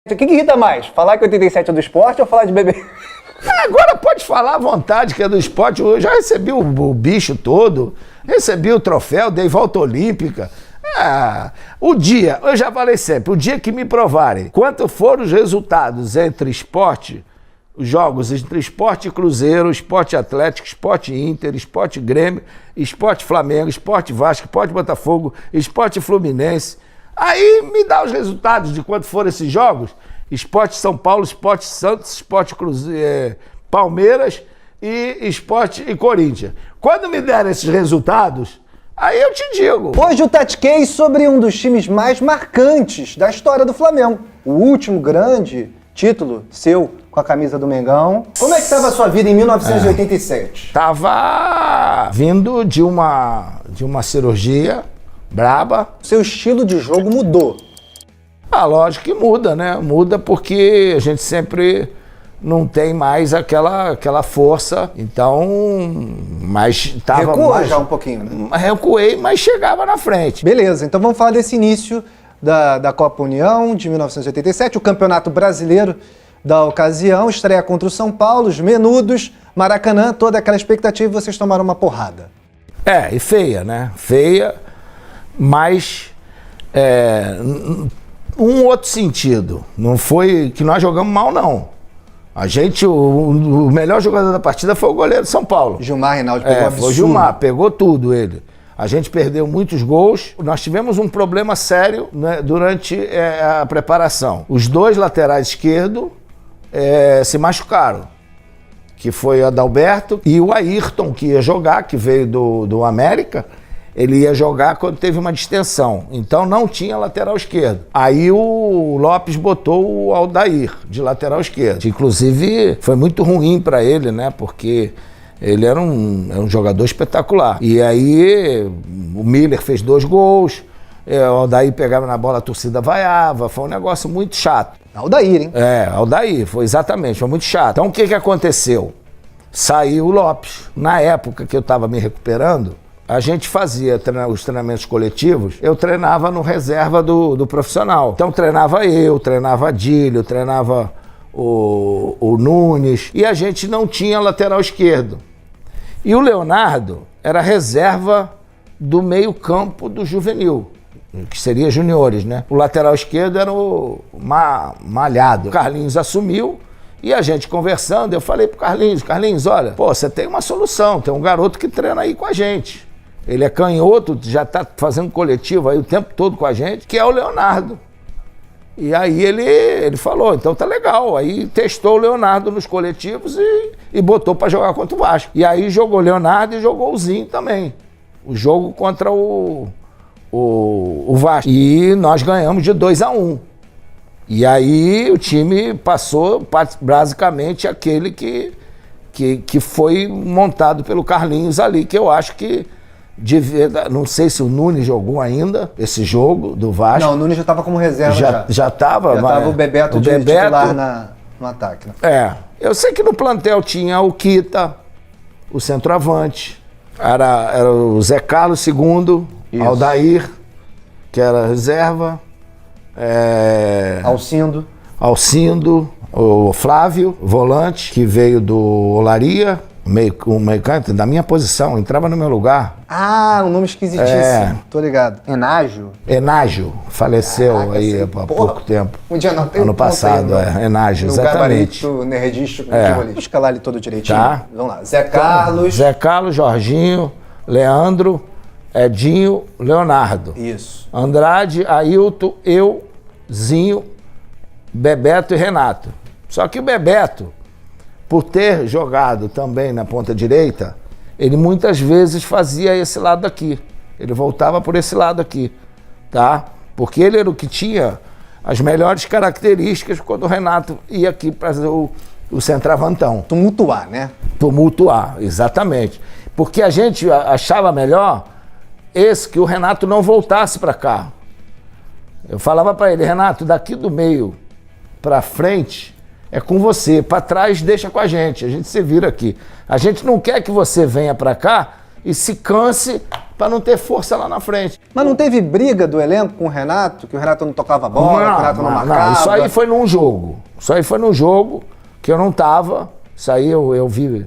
O que irrita mais? Falar que 87 é do esporte ou falar de bebê? Agora pode falar à vontade que é do esporte. Eu já recebi o bicho todo, recebi o troféu, dei volta olímpica. O dia, eu já falei sempre, o dia que me provarem quanto foram os resultados entre esporte, os jogos entre esporte Cruzeiro, esporte Atlético, esporte Inter, esporte Grêmio, esporte Flamengo, esporte Vasco, esporte Botafogo, esporte Fluminense, aí me dá os resultados de quanto foram esses jogos. Esporte São Paulo, Esporte Santos, Esporte Cruzeiro, Palmeiras e Esporte e Corinthians. Quando me derem esses resultados, aí eu te digo. Hoje eu tatiquei sobre um dos times mais marcantes da história do Flamengo. O último grande título seu com a camisa do Mengão. Como é que estava a sua vida em 1987? Tava vindo de uma cirurgia braba. Seu estilo de jogo mudou. Lógico que muda, né? Muda porque a gente sempre não tem mais aquela força, então, mas tava Recuou mais, já um pouquinho, né? Recuei, mas chegava na frente. Beleza, então vamos falar desse início da Copa União de 1987, o Campeonato Brasileiro da ocasião, estreia contra o São Paulo, os Menudos, Maracanã, toda aquela expectativa e vocês tomaram uma porrada. E feia, né? Feia, mas um outro sentido. Não foi que nós jogamos mal, não. A gente, o melhor jogador da partida foi o goleiro de São Paulo. Gilmar Reinaldo pegou absurdo. Foi o Gilmar, pegou tudo ele. A gente perdeu muitos gols. Nós tivemos um problema sério, né, durante a preparação. Os dois laterais esquerdos se machucaram, que foi o Adalberto e o Ayrton, que ia jogar, que veio do América. Ele ia jogar quando teve uma distensão, então não tinha lateral esquerdo. Aí o Lopes botou o Aldair de lateral esquerdo. Inclusive foi muito ruim para ele, né? Porque ele era um jogador espetacular. E aí o Miller fez 2 gols, o Aldair pegava na bola, a torcida vaiava, foi um negócio muito chato. Aldair, hein? Aldair, foi exatamente, foi muito chato. Então o que aconteceu? Saiu o Lopes. Na época que eu estava me recuperando, a gente fazia os treinamentos coletivos, eu treinava no reserva do profissional. Então treinava eu, treinava Adílio, treinava o Nunes, e a gente não tinha lateral esquerdo. E o Leonardo era reserva do meio-campo do juvenil, que seria juniores, né? O lateral esquerdo era o Malhado. O Carlinhos assumiu. E a gente conversando, eu falei pro Carlinhos, olha, você tem uma solução, tem um garoto que treina aí com a gente. Ele é canhoto, já tá fazendo coletivo aí o tempo todo com a gente, que é o Leonardo. E aí ele falou, então tá legal. Aí testou o Leonardo nos coletivos e botou para jogar contra o Vasco. E aí jogou o Leonardo e jogou o Zinho também. O jogo contra o Vasco. E nós ganhamos de 2-1. E aí o time passou basicamente aquele que foi montado pelo Carlinhos ali, que eu acho que não sei se o Nunes jogou ainda esse jogo do Vasco. Não, o Nunes já estava como reserva já. Já estava. Já estava o Bebeto titular no ataque. Né? Eu sei que no plantel tinha o Kita, o centroavante, era o Zé Carlos II, Aldair, que era reserva, Alcindo, o Flávio, volante, que veio do Olaria, o meio canto, da minha posição, entrava no meu lugar. Um nome esquisitíssimo, tô ligado. Enágio, faleceu aí há pouco tempo. Ano passado, Enágio, exatamente. No gabarito nerdístico, vou escalar ele todo direitinho. Tá. Vamos lá, Zé Carlos, Jorginho, Leandro, Edinho, Leonardo. Isso. Andrade, Ailton, eu, Zinho, Bebeto e Renato. Só que o Bebeto, por ter jogado também na ponta direita, ele muitas vezes fazia esse lado aqui. Ele voltava por esse lado aqui, tá? Porque ele era o que tinha as melhores características quando o Renato ia aqui para o centroavantão. Tumultuar, né? Tumultuar, exatamente. Porque a gente achava melhor que o Renato não voltasse para cá. Eu falava para ele, Renato, daqui do meio para frente é com você, para trás deixa com a gente se vira aqui. A gente não quer que você venha para cá e se canse para não ter força lá na frente. Mas não teve briga do elenco com o Renato? Que o Renato não tocava a bola, que o Renato não marcava? Isso aí foi num jogo. Isso aí foi num jogo que eu não tava. Isso aí eu vi,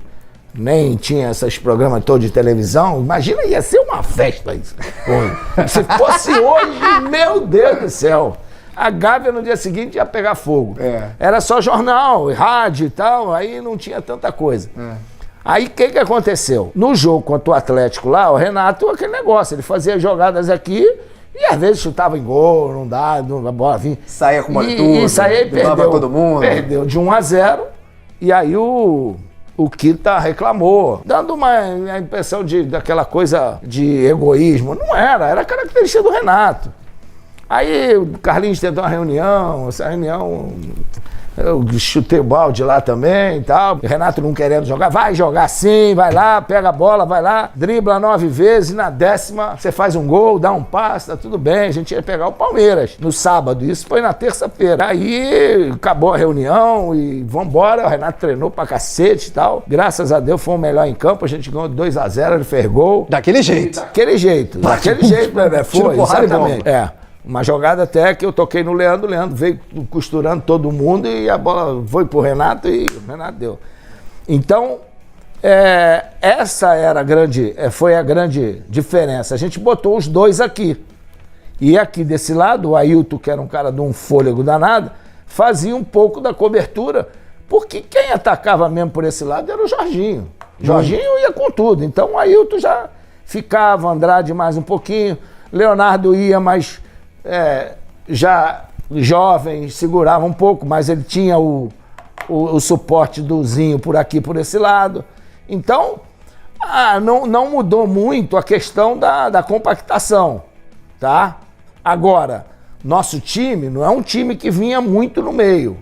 nem tinha esses programas todos de televisão. Imagina, ia ser uma festa isso. Se fosse hoje, meu Deus do céu. A Gávea no dia seguinte ia pegar fogo. Era só jornal, rádio e tal, aí não tinha tanta coisa. Aí o que aconteceu? No jogo contra o Atlético lá, o Renato, aquele negócio, ele fazia jogadas aqui e às vezes chutava em gol, não dá, a bola vinha. Saía com uma tudo, e saía e perdeu todo mundo. Perdeu de 1-0 e aí o Kita reclamou, dando a impressão daquela coisa de egoísmo. Não era característica do Renato. Aí o Carlinhos tentou uma reunião, essa reunião eu chutei o balde lá também e tal. O Renato não querendo jogar, vai jogar sim, vai lá, pega a bola, vai lá, dribla 9 vezes e na 10ª você faz um gol, dá um passe, tá tudo bem. A gente ia pegar o Palmeiras no sábado, isso foi na terça-feira. Aí acabou a reunião e vambora, o Renato treinou pra cacete e tal. Graças a Deus foi o melhor em campo, a gente ganhou 2-0, ele fez gol. Daquele jeito, né? Foi, exatamente. Uma jogada até que eu toquei no Leandro, o Leandro veio costurando todo mundo e a bola foi pro Renato e o Renato deu. Então, essa era foi a grande diferença. A gente botou os dois aqui. E aqui desse lado, o Ailton, que era um cara de um fôlego danado, fazia um pouco da cobertura, porque quem atacava mesmo por esse lado era o Jorginho. Jorginho ia com tudo. Então o Ailton já ficava, Andrade mais um pouquinho, Leonardo ia, mas já jovem, segurava um pouco, mas ele tinha o suporte do Zinho por aqui, por esse lado. Então, não mudou muito a questão da compactação, tá? Agora, nosso time não é um time que vinha muito no meio,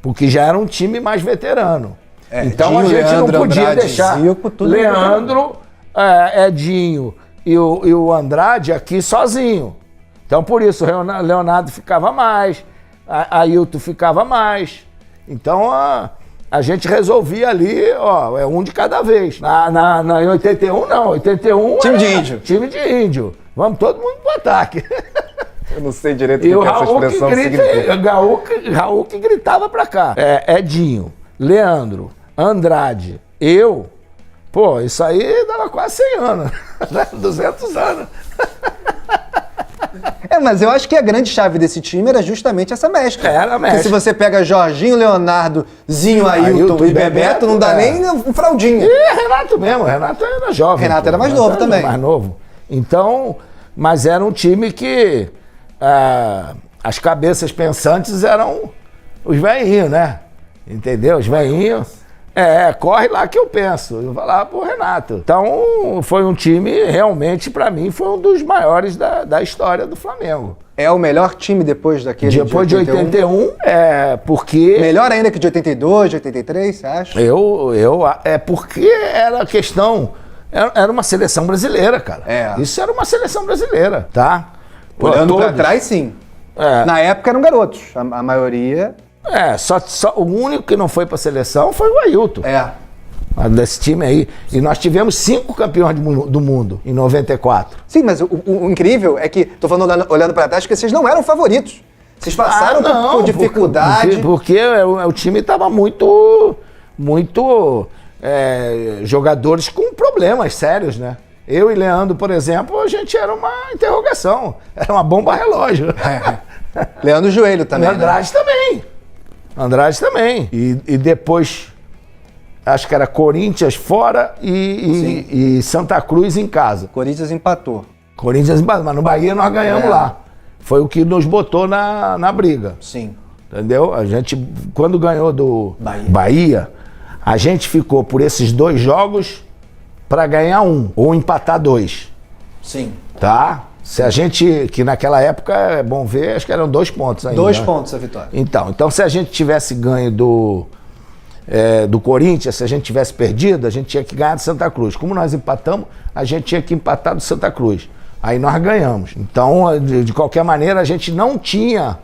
porque já era um time mais veterano. Então a gente não podia Andrade, deixar Zico, Leandro, Edinho e o Andrade aqui sozinho. Então, por isso, o Leonardo ficava mais, Ailton ficava mais. Então, a gente resolvia ali, um de cada vez. Em 81, não. 81 time de índio. Time de índio. Vamos todo mundo pro ataque. Eu não sei direito o que essa expressão significa. Raul que gritava pra cá. Edinho, Leandro, Andrade, eu. Pô, isso aí dava quase 100 anos. 200 anos. Mas eu acho que a grande chave desse time era justamente essa mescla. Era a mescla. Porque se você pega Jorginho, Leonardo, Zinho, Ailton e Bebeto, não dá nem um fraldinho. E Renato mesmo, Renato era jovem. Renato era mais novo também. Mais novo. Então, mas era um time que as cabeças pensantes eram os velhinhos, né? Entendeu? Os velhinhos. Corre lá que eu penso. Eu vou lá pro Renato. Então, foi um time, realmente, pra mim, foi um dos maiores da história do Flamengo. É o melhor time depois daquele depois de 81, porque... Melhor ainda que de 82, de 83, você acha? Porque era questão... Era uma seleção brasileira, cara. Isso era uma seleção brasileira, tá? Olhando pra trás, sim. Na época eram garotos. A maioria... Só o único que não foi pra seleção foi o Ailton. Desse time aí. E nós tivemos 5 campeões do mundo em 94. Sim, mas o incrível é que, tô falando olhando pra trás, que vocês não eram favoritos. Vocês passaram por dificuldade. Porque o time tava muito jogadores com problemas sérios, né? Eu e Leandro, por exemplo, a gente era uma interrogação. Era uma bomba relógio. Leandro Joelho também. Andrade também. E depois, acho que era Corinthians fora e Santa Cruz em casa. Corinthians empatou. Mas no Bahia nós ganhamos lá. Foi o que nos botou na briga. Sim. Entendeu? A gente, quando ganhou do Bahia, a gente ficou por esses 2 jogos para ganhar 1 ou empatar 2. Sim. Tá? Se a gente, que naquela época, é bom ver, acho que eram 2 pontos ainda. 2 pontos a vitória. Então se a gente tivesse ganho do Corinthians, se a gente tivesse perdido, a gente tinha que ganhar do Santa Cruz. Como nós empatamos, a gente tinha que empatar do Santa Cruz. Aí nós ganhamos. Então, de qualquer maneira, a gente não tinha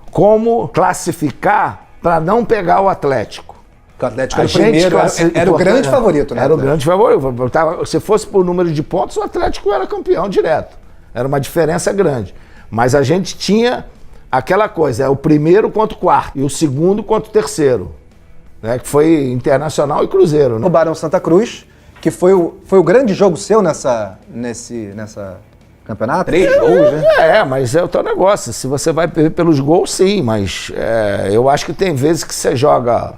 como classificar para não pegar o Atlético. Porque o Atlético era o primeiro, era o grande favorito, né? Era o grande favorito. Se fosse por número de pontos, o Atlético era campeão direto. Era uma diferença grande. Mas a gente tinha aquela coisa, é o primeiro contra o quarto e o segundo contra o terceiro, né? Que foi Internacional e Cruzeiro. Né? O Barão Santa Cruz, que foi o grande jogo seu nessa campeonato? 3 gols, né? Mas é o teu negócio. Se você vai perder pelos gols, sim. Mas eu acho que tem vezes que você joga...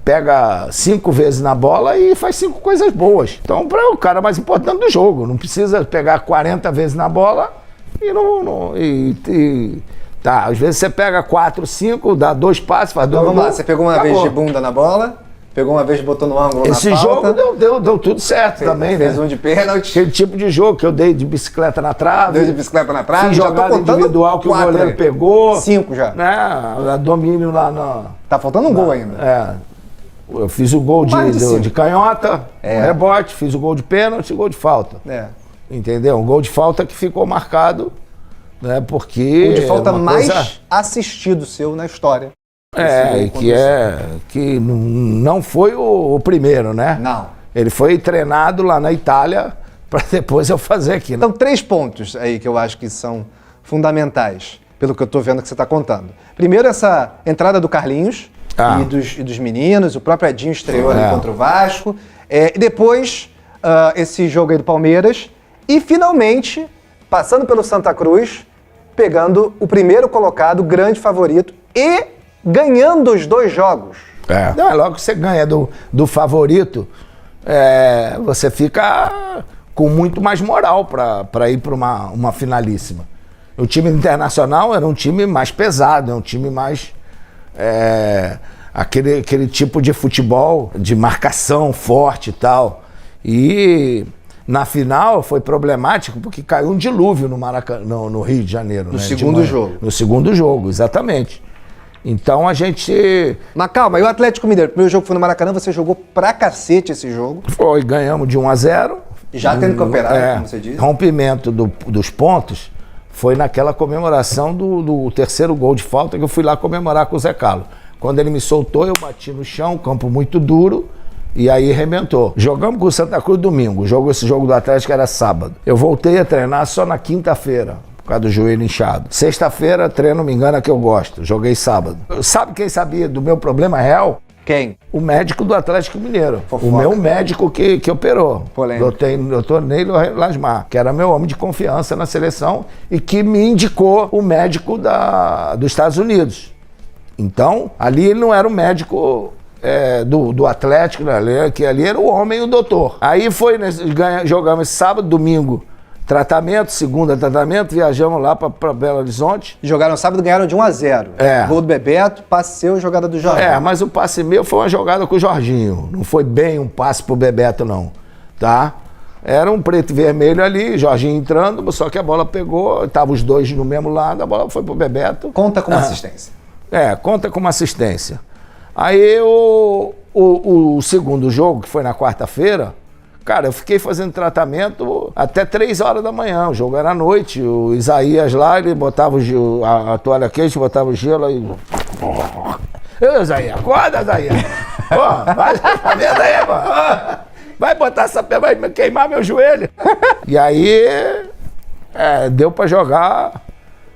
pega 5 vezes na bola e faz 5 coisas boas. Então, para o cara mais importante do jogo, não precisa pegar 40 vezes na bola tá, às vezes você pega 4, 5, dá 2 passes, faz 2 gols. Vamos lá, você pegou uma vez de bunda na bola, pegou uma vez botou no ângulo Esse na falta. jogo deu tudo certo também, fez né? um de pênalti. Aquele tipo de jogo que eu dei de bicicleta na trave. Deu de bicicleta na trave. Fiz já jogada tô contando individual que 4, o goleiro pegou. 5 já. Né? Domínio lá na... Tá faltando um gol ainda. Eu fiz o gol de canhota, rebote, fiz o gol de pênalti e gol de falta. Entendeu? Um gol de falta que ficou marcado, né? Porque... O de falta mais assistido seu na história. Que não foi o primeiro, né? Não. Ele foi treinado lá na Itália para depois eu fazer aqui. Então, 3 pontos aí que eu acho que são fundamentais, pelo que eu tô vendo que você tá contando. Primeiro, essa entrada do Carlinhos e dos meninos, o próprio Edinho estreou ali contra o Vasco. E depois, esse jogo aí do Palmeiras. E, finalmente, passando pelo Santa Cruz, pegando o primeiro colocado, grande favorito, e ganhando os 2 jogos. Logo que você ganha do favorito, você fica com muito mais moral para ir para uma finalíssima. O time Internacional era um time mais pesado, é um time mais... aquele tipo de futebol, de marcação forte e tal. E na final foi problemático porque caiu um dilúvio no Maracanã, no Rio de Janeiro. No segundo jogo. No segundo jogo, exatamente. Então a gente... Mas calma, e o Atlético Mineiro? O primeiro jogo foi no Maracanã, você jogou pra cacete esse jogo. Foi, ganhamos de 1-0. Já tendo campeonato, como você disse. Rompimento dos pontos foi naquela comemoração do terceiro gol de falta que eu fui lá comemorar com o Zé Carlos. Quando ele me soltou, eu bati no chão, campo muito duro, e aí arrebentou. Jogamos com o Santa Cruz domingo, esse jogo do Atlético era sábado. Eu voltei a treinar só na quinta-feira, por causa do joelho inchado. Sexta-feira, treino, me engana, que eu gosto. Joguei sábado. Sabe quem sabia do meu problema real? Quem? O médico do Atlético Mineiro. Fofoca. O meu médico que operou. Polêmico. Doutor Neilo Lasmar, que era meu homem de confiança na seleção e que me indicou o médico dos Estados Unidos. Então, ali ele não era o médico do Atlético, né? Que ali era o homem e o doutor. Aí jogamos esse sábado, domingo, tratamento, segunda tratamento, viajamos lá para Belo Horizonte. Jogaram sábado e ganharam de 1-0. Gol do Bebeto, passe seu, jogada do Jorginho. Mas o passe meu foi uma jogada com o Jorginho. Não foi bem um passe pro Bebeto, não. Tá? Era um preto e vermelho ali, Jorginho entrando, só que a bola pegou, estavam os dois no mesmo lado, a bola foi pro Bebeto. Conta como assistência. Conta como assistência. Aí o segundo jogo, que foi na quarta-feira, cara, eu fiquei fazendo tratamento até 3 horas da manhã. O jogo era à noite. O Isaías lá, ele botava a toalha quente, botava o gelo aí. Ô, Isaías, acorda, Isaías. Pô, vai essa merda aí, pô. Vai botar essa pedra, vai queimar meu joelho. E aí, deu pra jogar.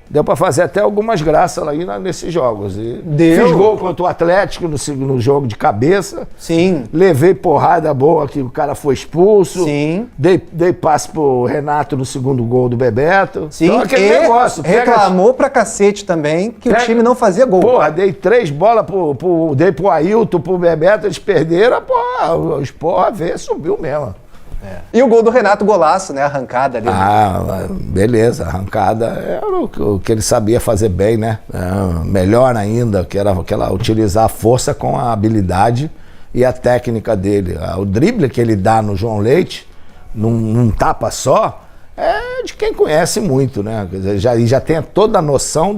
Deu pra fazer até algumas graças aí nesses jogos. Fiz gol contra o Atlético no jogo de cabeça. Sim. Levei porrada boa que o cara foi expulso. Sim. Dei passe pro Renato no segundo gol do Bebeto. Sim. Então, aquele negócio. Reclamou pra cacete também que o time não fazia gol. Porra, dei 3 bolas dei pro Ailton, pro Bebeto, eles perderam. Porra, subiu mesmo. E o gol do Renato, golaço, né? Arrancada ali. Beleza, arrancada era o que ele sabia fazer bem, né? Melhor ainda, que era utilizar a força com a habilidade e a técnica dele. O drible que ele dá no João Leite, num tapa só, é de quem conhece muito, né? Quer dizer, já tem toda a noção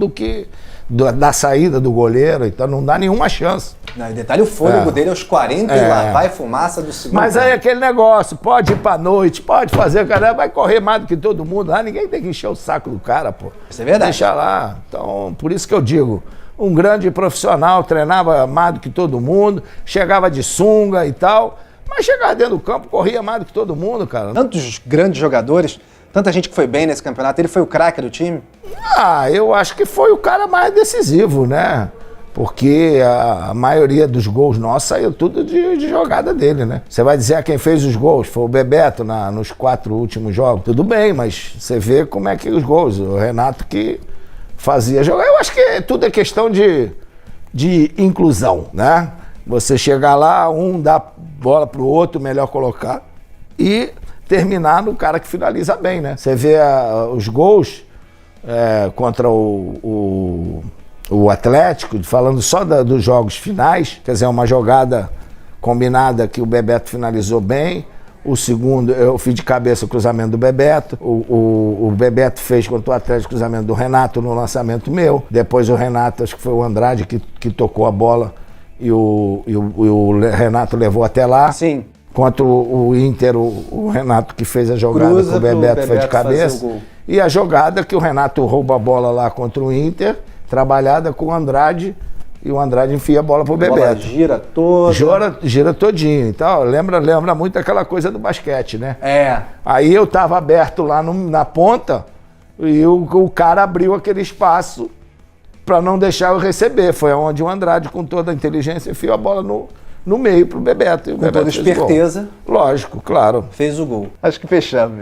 da saída do goleiro, então não dá nenhuma chance. Não, e detalhe, o fôlego dele aos 40 e lá vai fumaça do segundo. Mas aí aquele negócio, pode ir pra noite, pode fazer, o cara vai correr mais do que todo mundo lá, ninguém tem que encher o saco do cara, pô. Isso é verdade. Deixa lá. Então, por isso que eu digo, um grande profissional, treinava mais do que todo mundo, chegava de sunga e tal, mas chegava dentro do campo, corria mais do que todo mundo, cara. Tantos grandes jogadores, tanta gente que foi bem nesse campeonato, ele foi o craque do time? Ah, eu acho que foi o cara mais decisivo, né? Porque a maioria dos gols nossos saiu tudo de jogada dele, né? Você vai dizer quem fez os gols, foi o Bebeto nos 4 últimos jogos. Tudo bem, mas você vê como é que os gols, o Renato que fazia jogar. Eu acho que tudo é questão de inclusão, né? Você chegar lá, um dá bola pro outro, melhor colocar, e terminar no cara que finaliza bem, né? Você vê os gols contra o Atlético, falando só dos jogos finais, quer dizer, uma jogada combinada que o Bebeto finalizou bem, o segundo eu fiz de cabeça o cruzamento do Bebeto, o Bebeto fez contra o Atlético o cruzamento do Renato no lançamento meu, depois o Renato, acho que foi o Andrade que tocou a bola e o Renato levou até lá. Sim. Contra o Inter, o Renato que fez a jogada Cruza que o Bebeto foi de cabeça. fazer o gol. E a jogada que o Renato rouba a bola lá contra o Inter, trabalhada com o Andrade, e o Andrade enfia a bola pro Bebeto. A bola gira toda. Gira todinho. Então, lembra muito aquela coisa do basquete, né? É. Aí eu tava aberto lá na ponta e o cara abriu aquele espaço para não deixar eu receber. Foi onde o Andrade, com toda a inteligência, enfiou a bola no meio pro Bebeto. E o Com Bebeto toda fez o gol. esperteza. Lógico, claro. Fez o gol. Acho que fechamos.